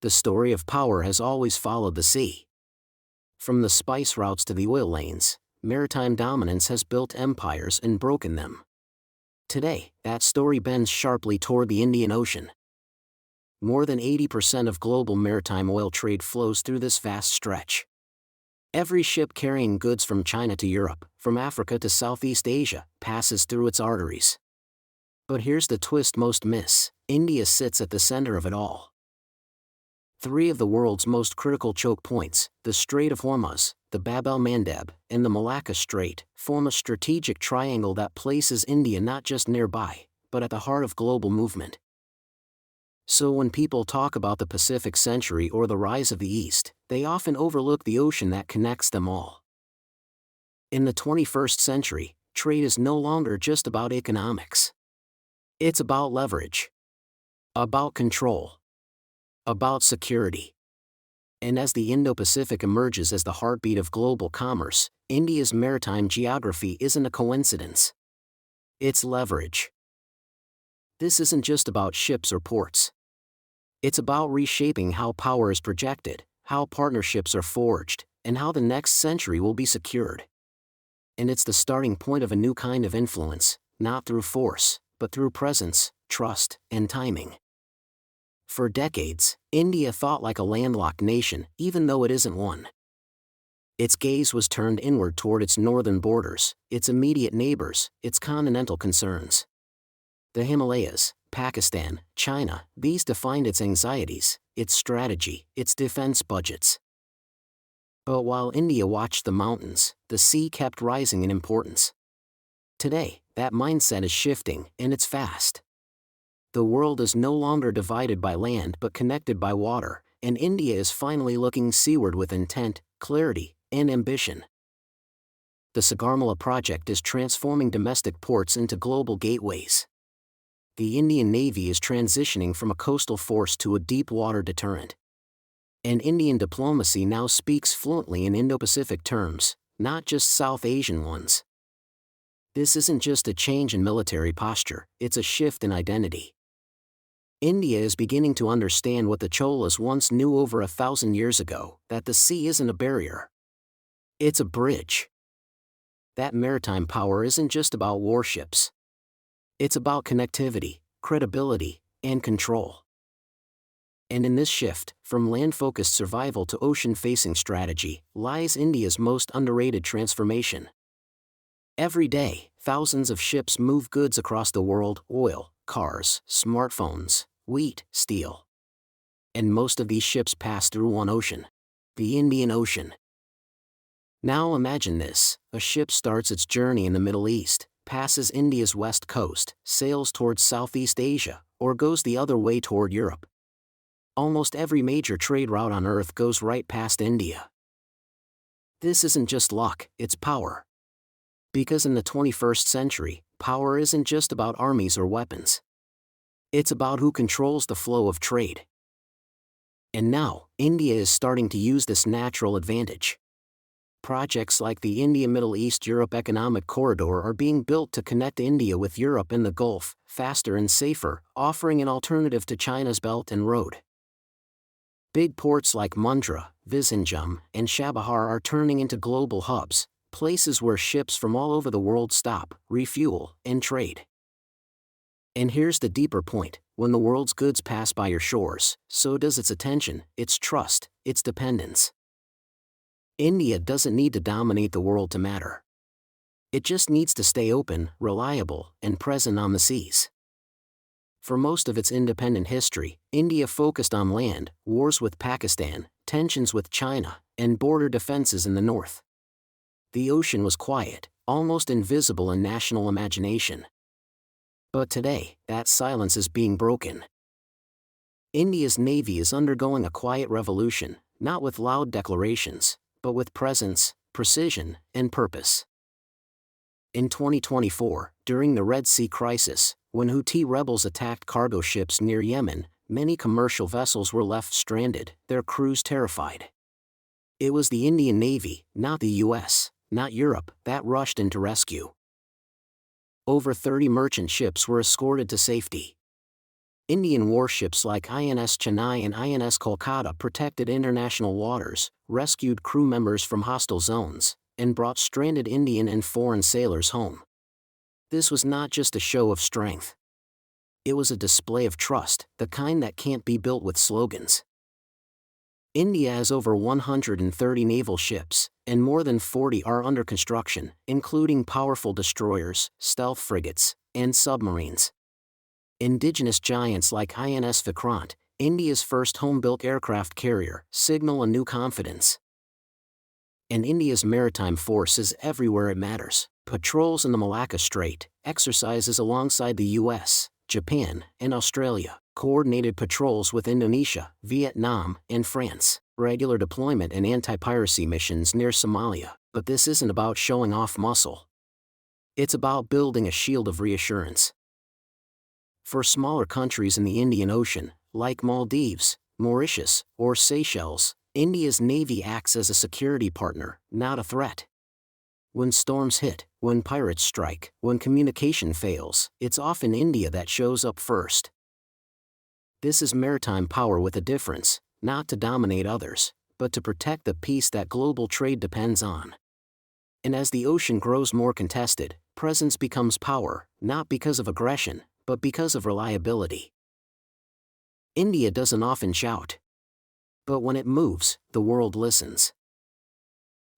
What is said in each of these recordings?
The story of power has always followed the sea. From the spice routes to the oil lanes, maritime dominance has built empires and broken them. Today, that story bends sharply toward the Indian Ocean. More than 80% of global maritime oil trade flows through this vast stretch. Every ship carrying goods from China to Europe, from Africa to Southeast Asia, passes through its arteries. But here's the twist most miss: India sits at the center of it all. Three of the world's most critical choke points, the Strait of Hormuz, the Bab el-Mandeb, and the Malacca Strait, form a strategic triangle that places India not just nearby, but at the heart of global movement. So when people talk about the Pacific century or the rise of the East, they often overlook the ocean that connects them all. In the 21st century, trade is no longer just about economics. It's about leverage, about control, about security. And as the Indo-Pacific emerges as the heartbeat of global commerce, India's maritime geography isn't a coincidence. It's leverage. This isn't just about ships or ports. It's about reshaping how power is projected, how partnerships are forged, and how the next century will be secured. And it's the starting point of a new kind of influence, not through force, but through presence, trust, and timing. For decades, India thought like a landlocked nation, even though it isn't one. Its gaze was turned inward toward its northern borders, its immediate neighbors, its continental concerns. The Himalayas, Pakistan, China, these defined its anxieties, its strategy, its defense budgets. But while India watched the mountains, the sea kept rising in importance. Today, that mindset is shifting, and it's fast. The world is no longer divided by land but connected by water, and India is finally looking seaward with intent, clarity, and ambition. The Sagarmala project is transforming domestic ports into global gateways. The Indian Navy is transitioning from a coastal force to a deep-water deterrent. And Indian diplomacy now speaks fluently in Indo-Pacific terms, not just South Asian ones. This isn't just a change in military posture, it's a shift in identity. India is beginning to understand what the Cholas once knew over 1,000 years ago, that the sea isn't a barrier. It's a bridge. That maritime power isn't just about warships. It's about connectivity, credibility, and control. And in this shift, from land-focused survival to ocean-facing strategy, lies India's most underrated transformation. Every day, thousands of ships move goods across the world: oil, cars, smartphones, wheat, steel. And most of these ships pass through one ocean: the Indian Ocean. Now imagine this: a ship starts its journey in the Middle East, passes India's west coast, sails towards Southeast Asia, or goes the other way toward Europe. Almost every major trade route on Earth goes right past India. This isn't just luck, it's power. Because in the 21st century, power isn't just about armies or weapons. It's about who controls the flow of trade. And now, India is starting to use this natural advantage. Projects like the India-Middle East-Europe Economic Corridor are being built to connect India with Europe and the Gulf, faster and safer, offering an alternative to China's Belt and Road. Big ports like Mundra, Vizhinjam, and Chabahar are turning into global hubs, places where ships from all over the world stop, refuel, and trade. And here's the deeper point: when the world's goods pass by your shores, so does its attention, its trust, its dependence. India doesn't need to dominate the world to matter. It just needs to stay open, reliable, and present on the seas. For most of its independent history, India focused on land, wars with Pakistan, tensions with China, and border defenses in the north. The ocean was quiet, almost invisible in national imagination. But today, that silence is being broken. India's navy is undergoing a quiet revolution, not with loud declarations, but with presence, precision, and purpose. In 2024, during the Red Sea crisis, when Houthi rebels attacked cargo ships near Yemen, many commercial vessels were left stranded, their crews terrified. It was the Indian Navy, not the US, not Europe, that rushed in to rescue. Over 30 merchant ships were escorted to safety. Indian warships like INS Chennai and INS Kolkata protected international waters, rescued crew members from hostile zones, and brought stranded Indian and foreign sailors home. This was not just a show of strength. It was a display of trust, the kind that can't be built with slogans. India has over 130 naval ships, and more than 40 are under construction, including powerful destroyers, stealth frigates, and submarines. Indigenous giants like INS Vikrant, India's first home-built aircraft carrier, signal a new confidence. And India's maritime force is everywhere it matters. Patrols in the Malacca Strait, exercises alongside the US, Japan, and Australia, coordinated patrols with Indonesia, Vietnam, and France, regular deployment and anti-piracy missions near Somalia. But this isn't about showing off muscle. It's about building a shield of reassurance. For smaller countries in the Indian Ocean, like Maldives, Mauritius, or Seychelles, India's Navy acts as a security partner, not a threat. When storms hit, when pirates strike, when communication fails, it's often India that shows up first. This is maritime power with a difference, not to dominate others, but to protect the peace that global trade depends on. And as the ocean grows more contested, presence becomes power, not because of aggression, but because of reliability. India doesn't often shout. But when it moves, the world listens.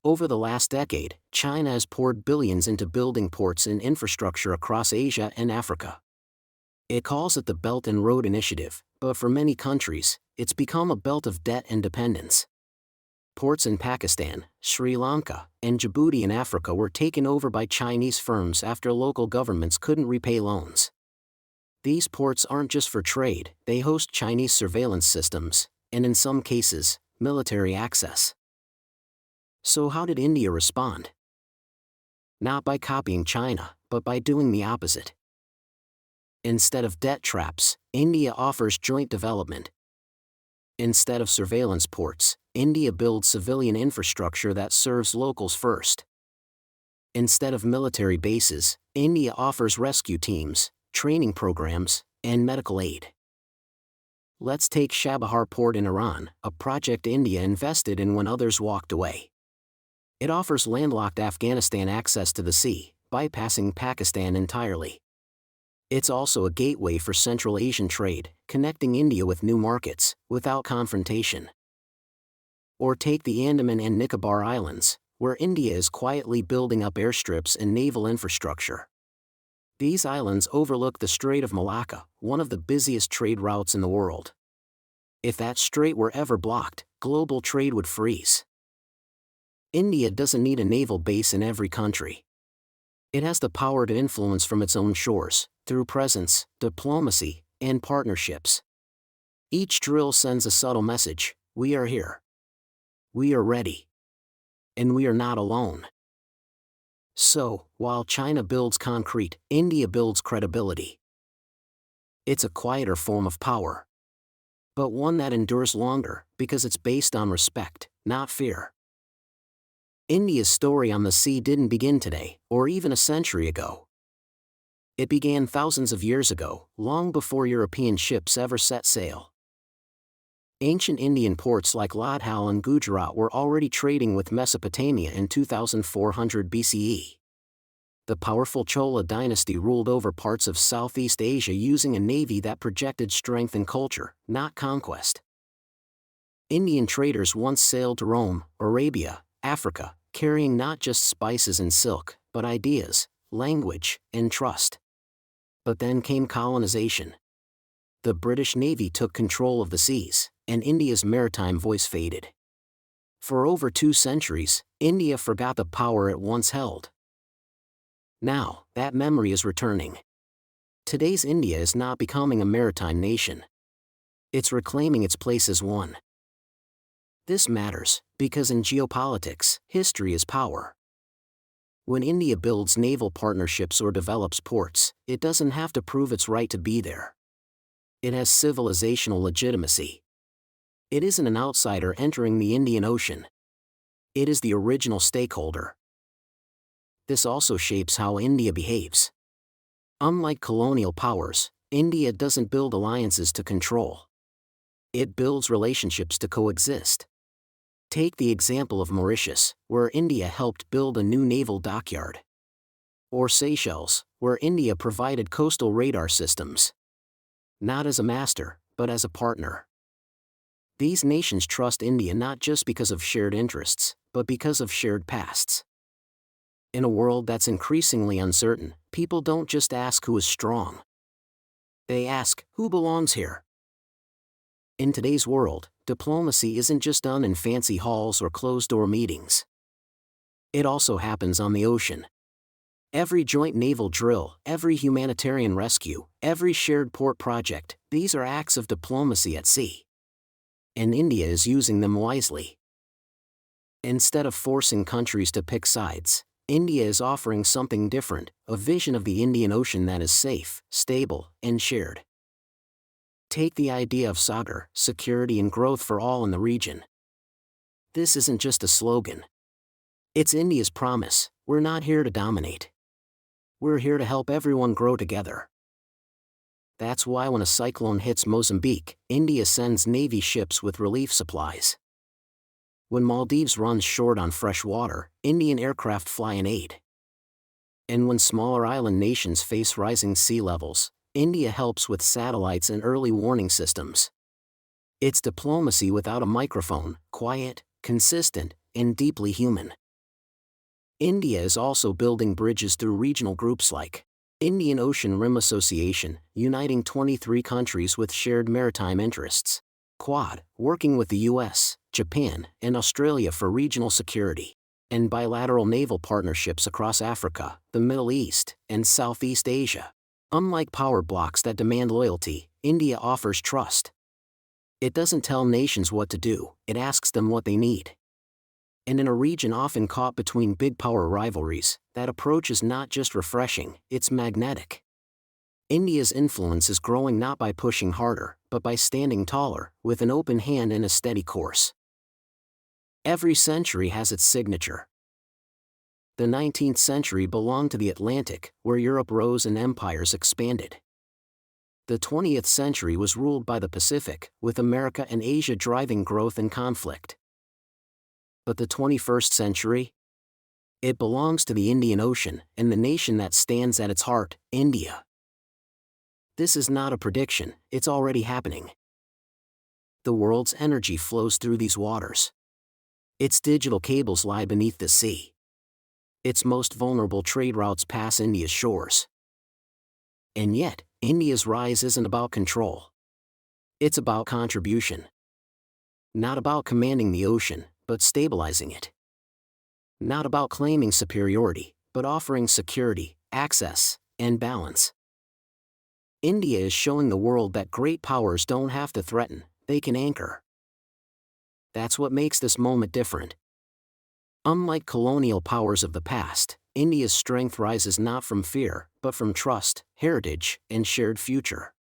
Over the last decade, China has poured billions into building ports and infrastructure across Asia and Africa. It calls it the Belt and Road Initiative, but for many countries, it's become a belt of debt and dependence. Ports in Pakistan, Sri Lanka, and Djibouti in Africa were taken over by Chinese firms after local governments couldn't repay loans. These ports aren't just for trade, they host Chinese surveillance systems, and in some cases, military access. So how did India respond? Not by copying China, but by doing the opposite. Instead of debt traps, India offers joint development. Instead of surveillance ports, India builds civilian infrastructure that serves locals first. Instead of military bases, India offers rescue teams, training programs, and medical aid. Let's take Chabahar Port in Iran, a project India invested in when others walked away. It offers landlocked Afghanistan access to the sea, bypassing Pakistan entirely. It's also a gateway for Central Asian trade, connecting India with new markets, without confrontation. Or take the Andaman and Nicobar Islands, where India is quietly building up airstrips and naval infrastructure. These islands overlook the Strait of Malacca, one of the busiest trade routes in the world. If that strait were ever blocked, global trade would freeze. India doesn't need a naval base in every country. It has the power to influence from its own shores, through presence, diplomacy, and partnerships. Each drill sends a subtle message: we are here. We are ready. And we are not alone. So, while China builds concrete, India builds credibility. It's a quieter form of power. But one that endures longer, because it's based on respect, not fear. India's story on the sea didn't begin today, or even a century ago. It began thousands of years ago, long before European ships ever set sail. Ancient Indian ports like Ladhal and Gujarat were already trading with Mesopotamia in 2400 BCE. The powerful Chola dynasty ruled over parts of Southeast Asia using a navy that projected strength and culture, not conquest. Indian traders once sailed to Rome, Arabia, Africa, carrying not just spices and silk, but ideas, language, and trust. But then came colonization. The British Navy took control of the seas, and India's maritime voice faded. For over 2 centuries, India forgot the power it once held. Now, that memory is returning. Today's India is not becoming a maritime nation. It's reclaiming its place as one. This matters, because in geopolitics, history is power. When India builds naval partnerships or develops ports, it doesn't have to prove its right to be there. It has civilizational legitimacy. It isn't an outsider entering the Indian Ocean. It is the original stakeholder. This also shapes how India behaves. Unlike colonial powers, India doesn't build alliances to control. It builds relationships to coexist. Take the example of Mauritius, where India helped build a new naval dockyard. Or Seychelles, where India provided coastal radar systems. Not as a master, but as a partner. These nations trust India not just because of shared interests, but because of shared pasts. In a world that's increasingly uncertain, people don't just ask who is strong. They ask, who belongs here? In today's world, diplomacy isn't just done in fancy halls or closed-door meetings. It also happens on the ocean. Every joint naval drill, every humanitarian rescue, every shared port project, these are acts of diplomacy at sea. And India is using them wisely. Instead of forcing countries to pick sides, India is offering something different, a vision of the Indian Ocean that is safe, stable, and shared. Take the idea of Sagar, security and growth for all in the region. This isn't just a slogan. It's India's promise: we're not here to dominate. We're here to help everyone grow together. That's why when a cyclone hits Mozambique, India sends Navy ships with relief supplies. When Maldives runs short on fresh water, Indian aircraft fly in aid. And when smaller island nations face rising sea levels, India helps with satellites and early warning systems. It's diplomacy without a microphone, quiet, consistent, and deeply human. India is also building bridges through regional groups like Indian Ocean Rim Association, uniting 23 countries with shared maritime interests. Quad, working with the US, Japan, and Australia for regional security. And bilateral naval partnerships across Africa, the Middle East, and Southeast Asia. Unlike power blocks that demand loyalty, India offers trust. It doesn't tell nations what to do, it asks them what they need. And in a region often caught between big power rivalries, that approach is not just refreshing, it's magnetic. India's influence is growing not by pushing harder, but by standing taller, with an open hand and a steady course. Every century has its signature. The 19th century belonged to the Atlantic, where Europe rose and empires expanded. The 20th century was ruled by the Pacific, with America and Asia driving growth and conflict. But the 21st century? It belongs to the Indian Ocean, and the nation that stands at its heart, India. This is not a prediction, it's already happening. The world's energy flows through these waters. Its digital cables lie beneath the sea. Its most vulnerable trade routes pass India's shores. And yet, India's rise isn't about control. It's about contribution. Not about commanding the ocean, but stabilizing it. Not about claiming superiority, but offering security, access, and balance. India is showing the world that great powers don't have to threaten, they can anchor. That's what makes this moment different. Unlike colonial powers of the past, India's strength rises not from fear, but from trust, heritage, and shared future.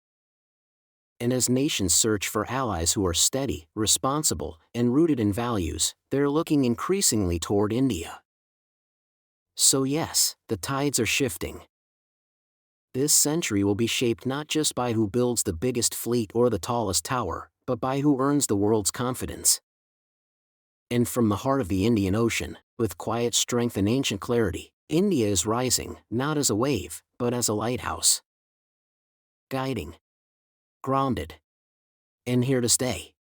And as nations search for allies who are steady, responsible, and rooted in values, they're looking increasingly toward India. So yes, the tides are shifting. This century will be shaped not just by who builds the biggest fleet or the tallest tower, but by who earns the world's confidence. And from the heart of the Indian Ocean, with quiet strength and ancient clarity, India is rising, not as a wave, but as a lighthouse. Guiding. Grounded. And here to stay.